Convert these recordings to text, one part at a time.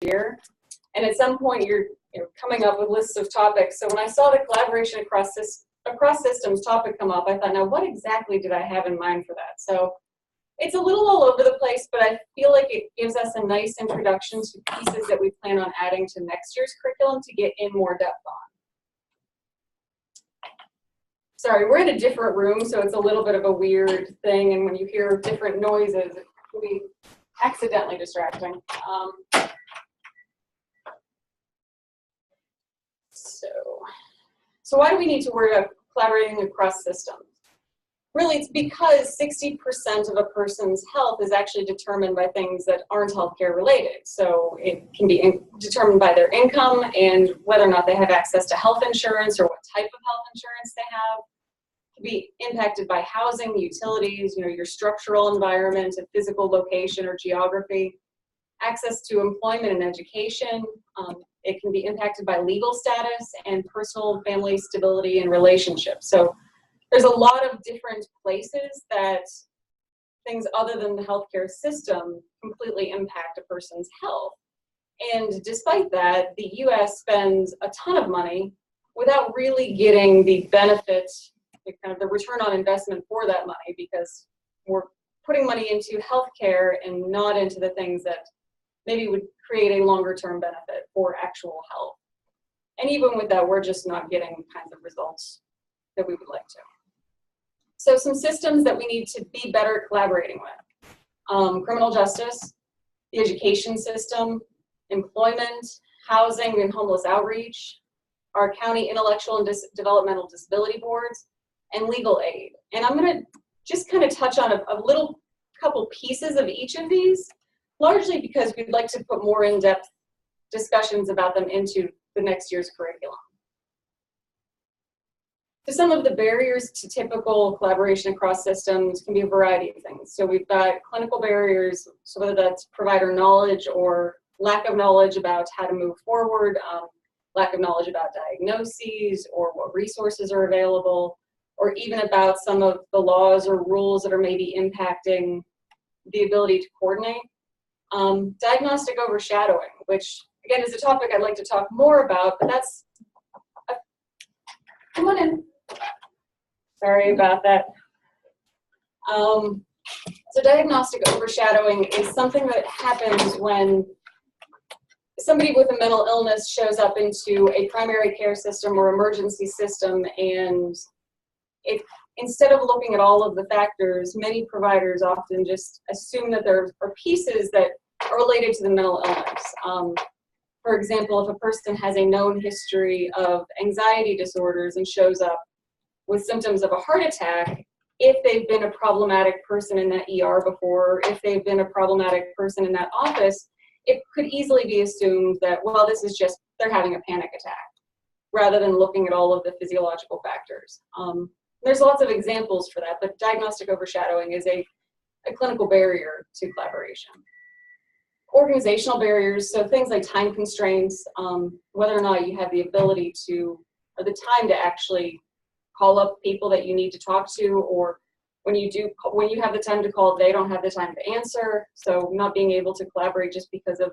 year. And at some point, you're coming up with lists of topics. So when I saw the collaboration across systems topic come up, I thought, now what exactly did I have in mind for that? So it's a little all over the place, but I feel like it gives us a nice introduction to pieces that we plan on adding to next year's curriculum to get in more depth on. Sorry, we're in a different room, so it's a little bit of a weird thing, and when you hear different noises, it can be accidentally distracting. So why do we need to worry about collaborating across systems? Really, it's because 60% of a person's health is actually determined by things that aren't healthcare related. So it can be determined by their income and whether or not they have access to health insurance or what type of health insurance they have. It can be impacted by housing, utilities, your structural environment, a physical location or geography, access to employment and education. It can be impacted by legal status and personal family stability and relationships. So there's a lot of different places that things other than the healthcare system completely impact a person's health. And despite that, the US spends a ton of money without really getting the benefit, kind of the return on investment for that money, because we're putting money into healthcare and not into the things that maybe would create a longer term benefit for actual health. And even with that, we're just not getting kinds of results that we would like to. So some systems that we need to be better collaborating with. Criminal justice, the education system, employment, housing and homeless outreach, our county intellectual and developmental disability boards, and legal aid. And I'm gonna just kind of touch on a little couple pieces of each of these, largely because we'd like to put more in-depth discussions about them into the next year's curriculum. So some of the barriers to typical collaboration across systems can be a variety of things. So we've got clinical barriers, so whether that's provider knowledge or lack of knowledge about how to move forward, lack of knowledge about diagnoses or what resources are available, or even about some of the laws or rules that are maybe impacting the ability to coordinate. Diagnostic overshadowing, which again is a topic I'd like to talk more about, but that's, come on in. Sorry about that. So diagnostic overshadowing is something that happens when somebody with a mental illness shows up into a primary care system or emergency system, and instead of looking at all of the factors, many providers often just assume that there are pieces that are related to the mental illness. For example, if a person has a known history of anxiety disorders and shows up with symptoms of a heart attack, if they've been a problematic person in that ER before, if they've been a problematic person in that office, it could easily be assumed that, well, this is just, they're having a panic attack, rather than looking at all of the physiological factors. There's lots of examples for that, but diagnostic overshadowing is a clinical barrier to collaboration. Organizational barriers, so things like time constraints, whether or not you have the ability to, or the time to actually call up people that you need to talk to, or when you have the time to call, they don't have the time to answer. So not being able to collaborate just because of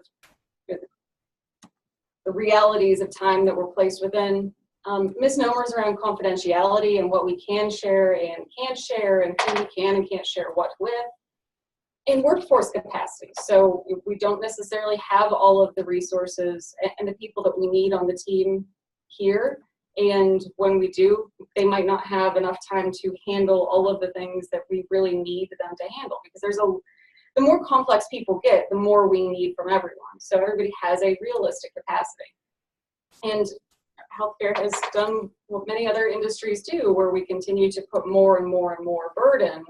the realities of time that we're placed within. Misnomers around confidentiality and what we can share and can't share, and who we can and can't share what with. In workforce capacity, so if we don't necessarily have all of the resources and the people that we need on the team here, and when we do, they might not have enough time to handle all of the things that we really need them to handle, because the more complex people get, the more we need from everyone. So everybody has a realistic capacity. And healthcare has done what many other industries do, where we continue to put more and more and more burden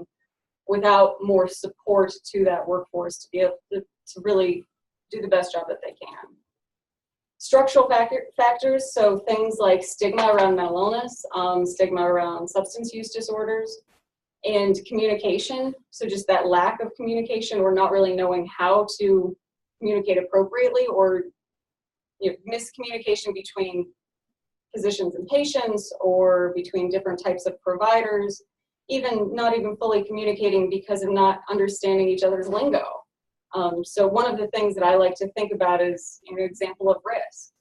without more support to that workforce to be able to really do the best job that they can. Structural factors, so things like stigma around mental illness, stigma around substance use disorders, and communication, so just that lack of communication or not really knowing how to communicate appropriately, or miscommunication between physicians and patients, or between different types of providers, even not even fully communicating because of not understanding each other's lingo. So one of the things that I like to think about is an example of risk.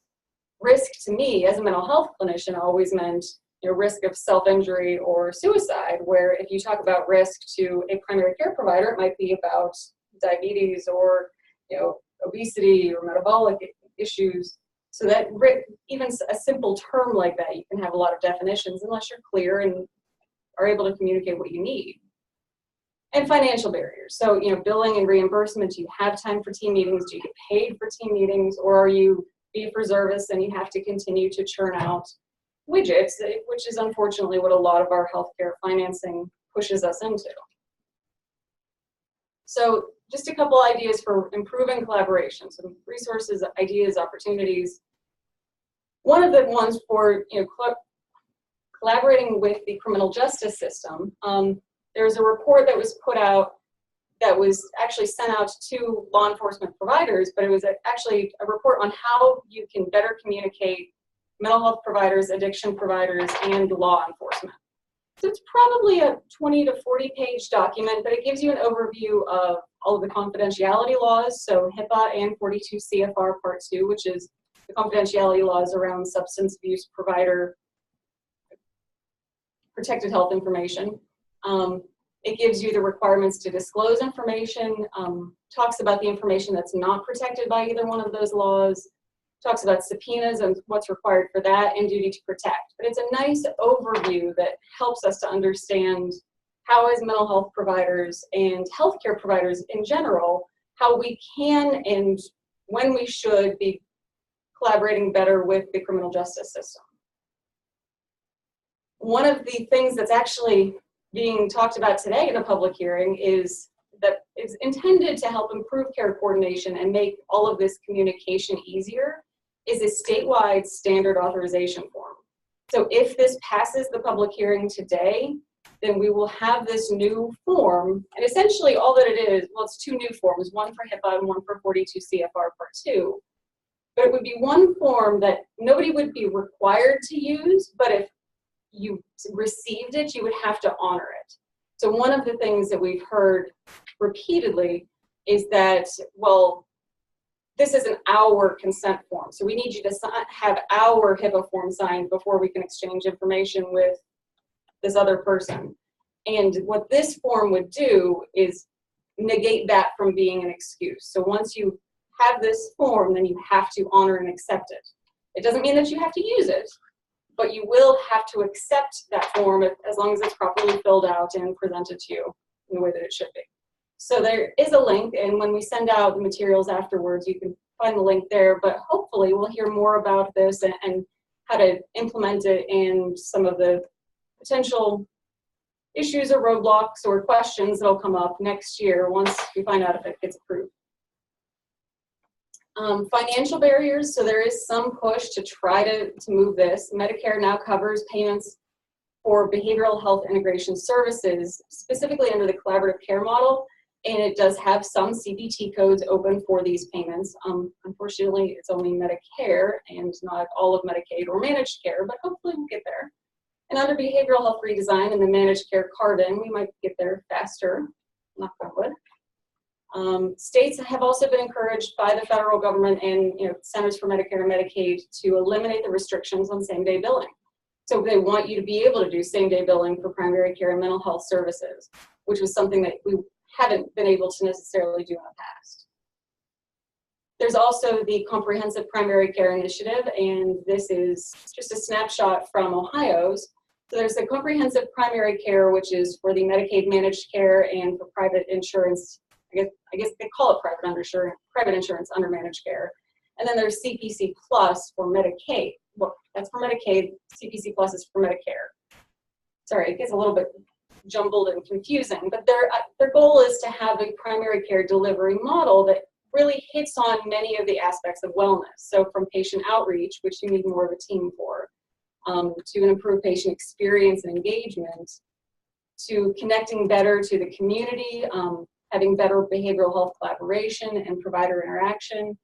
Risk to me as a mental health clinician always meant risk of self-injury or suicide, where if you talk about risk to a primary care provider, it might be about diabetes or obesity or metabolic issues. So that even a simple term like that, you can have a lot of definitions unless you're clear and are able to communicate what you need. And financial barriers. So, billing and reimbursement, do you have time for team meetings? Do you get paid for team meetings? Or are you fee for service and you have to continue to churn out widgets, which is unfortunately what a lot of our healthcare financing pushes us into. So just a couple ideas for improving collaboration, some resources, ideas, opportunities. One of the ones for collaborating with the criminal justice system, there's a report that was put out that was actually sent out to law enforcement providers, but it was actually a report on how you can better communicate mental health providers, addiction providers, and law enforcement. So it's probably a 20 to 40 page document, but it gives you an overview of all of the confidentiality laws, so HIPAA and 42 CFR Part 2, which is the confidentiality laws around substance abuse provider protected health information. It gives you the requirements to disclose information, talks about the information that's not protected by either one of those laws, talks about subpoenas and what's required for that, and duty to protect. But it's a nice overview that helps us to understand how, as mental health providers and healthcare providers in general, how we can and when we should be collaborating better with the criminal justice system. One of the things that's actually being talked about today in a public hearing is that it's intended to help improve care coordination and make all of this communication easier, is a statewide standard authorization form. So if this passes the public hearing today, then we will have this new form, and essentially all that it is, well, it's two new forms, one for HIPAA and one for 42 CFR Part 2, but it would be one form that nobody would be required to use, but if you received it, you would have to honor it. So one of the things that we've heard repeatedly is that, well, this is an our consent form, so we need you to have our HIPAA form signed before we can exchange information with this other person. And what this form would do is negate that from being an excuse. So once you have this form, then you have to honor and accept it. It doesn't mean that you have to use it, but you will have to accept that form as long as it's properly filled out and presented to you in the way that it should be. So there is a link, and when we send out the materials afterwards, you can find the link there, but hopefully we'll hear more about this and how to implement it and some of the potential issues or roadblocks or questions that'll come up next year once we find out if it gets approved. Financial barriers, so there is some push to try to move this. Medicare now covers payments for behavioral health integration services, specifically under the collaborative care model, and it does have some CPT codes open for these payments. Unfortunately, it's only Medicare and not all of Medicaid or managed care, but hopefully we'll get there. And under behavioral health redesign and the managed care carve-in, we might get there faster, knock on wood. States have also been encouraged by the federal government and Centers for Medicare and Medicaid to eliminate the restrictions on same-day billing. So they want you to be able to do same-day billing for primary care and mental health services, which was something that we haven't been able to necessarily do in the past. There's also the Comprehensive Primary Care Initiative, and this is just a snapshot from Ohio's. So there's the Comprehensive Primary Care, which is for the Medicaid managed care and for private insurance. I guess they call it private insurance under managed care. And then there's CPC Plus for Medicaid. Well, that's for Medicaid. CPC Plus is for Medicare. Sorry, it gets a little bit jumbled and confusing, but their goal is to have a primary care delivery model that really hits on many of the aspects of wellness. So from patient outreach, which you need more of a team for, to an improved patient experience and engagement, to connecting better to the community, having better behavioral health collaboration and provider interaction,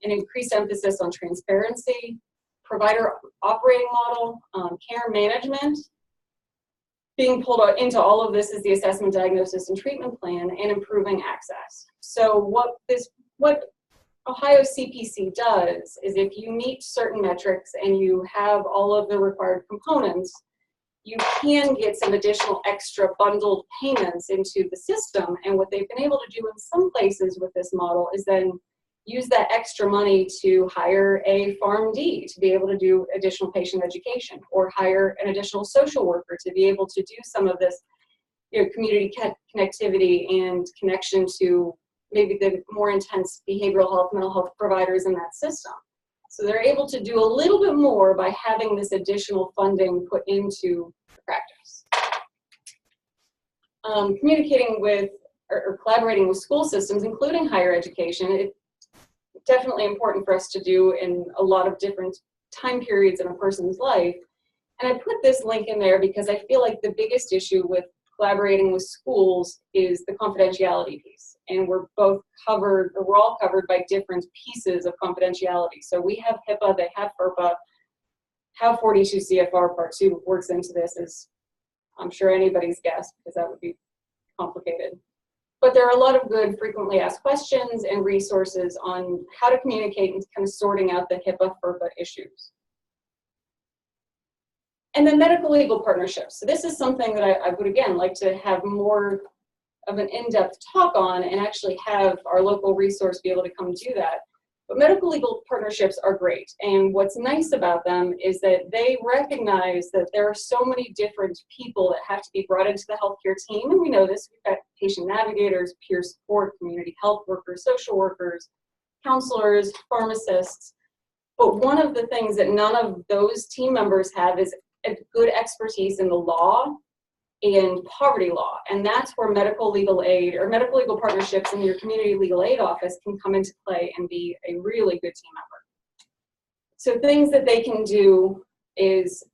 an increased emphasis on transparency, provider operating model, care management, being pulled into all of this is the assessment, diagnosis, and treatment plan, and improving access. So what Ohio CPC does is, if you meet certain metrics and you have all of the required components, you can get some additional extra bundled payments into the system. And what they've been able to do in some places with this model is then use that extra money to hire a PharmD to be able to do additional patient education, or hire an additional social worker to be able to do some of this, community connectivity and connection to maybe the more intense behavioral health, mental health providers in that system. So they're able to do a little bit more by having this additional funding put into the practice. Communicating with or collaborating with school systems, including higher education, it's definitely important for us to do in a lot of different time periods in a person's life. And I put this link in there because I feel like the biggest issue with collaborating with schools is the confidentiality piece. And we're all covered by different pieces of confidentiality. So we have HIPAA, they have FERPA. How 42 CFR Part 2 works into this is, I'm sure, anybody's guess, because that would be complicated. But there are a lot of good frequently asked questions and resources on how to communicate and kind of sorting out the HIPAA, FERPA issues. And then medical legal partnerships. So this is something that I would, again, like to have more of an in-depth talk on, and actually have our local resource be able to come do that. But medical legal partnerships are great. And what's nice about them is that they recognize that there are so many different people that have to be brought into the healthcare team. And we know this, we've got patient navigators, peer support, community health workers, social workers, counselors, pharmacists. But one of the things that none of those team members have is a good expertise in the law and poverty law. And that's where medical legal aid or medical legal partnerships in your community legal aid office can come into play and be a really good team member. So things that they can do is,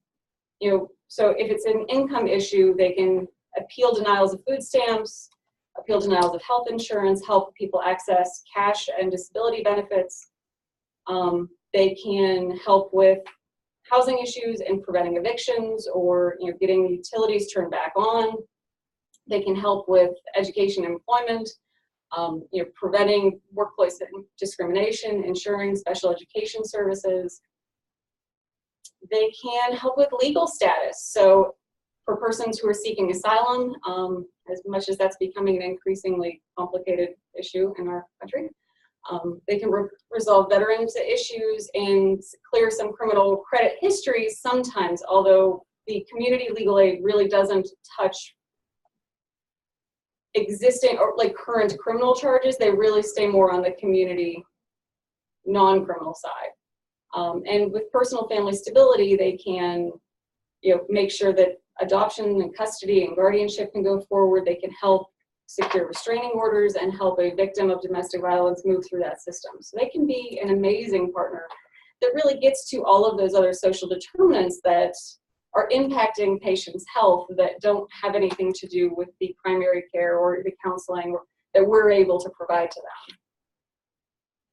so if it's an income issue, they can appeal denials of food stamps, appeal denials of health insurance, help people access cash and disability benefits. They can help with housing issues and preventing evictions, or getting utilities turned back on. They can help with education and employment, preventing workplace discrimination, ensuring special education services. They can help with legal status. So for persons who are seeking asylum, as much as that's becoming an increasingly complicated issue in our country, they can resolve veterans issues and clear some criminal credit histories sometimes, although the community legal aid really doesn't touch existing or current criminal charges. They really stay more on the community non-criminal side. And with personal family stability, they can make sure that adoption and custody and guardianship can go forward. They can help secure restraining orders and help a victim of domestic violence move through that system. So they can be an amazing partner that really gets to all of those other social determinants that are impacting patients' health that don't have anything to do with the primary care or the counseling that we're able to provide to them.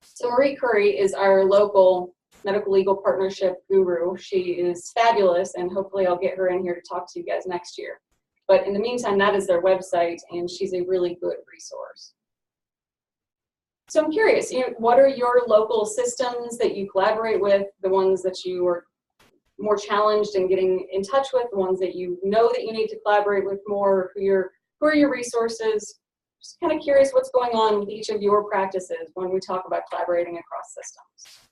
So Marie Curry is our local medical legal partnership guru. She is fabulous, and hopefully I'll get her in here to talk to you guys next year. But in the meantime, that is their website, and she's a really good resource. So I'm curious, what are your local systems that you collaborate with, the ones that you are more challenged in getting in touch with, the ones that you know that you need to collaborate with more, who are your resources? Just kind of curious what's going on with each of your practices when we talk about collaborating across systems.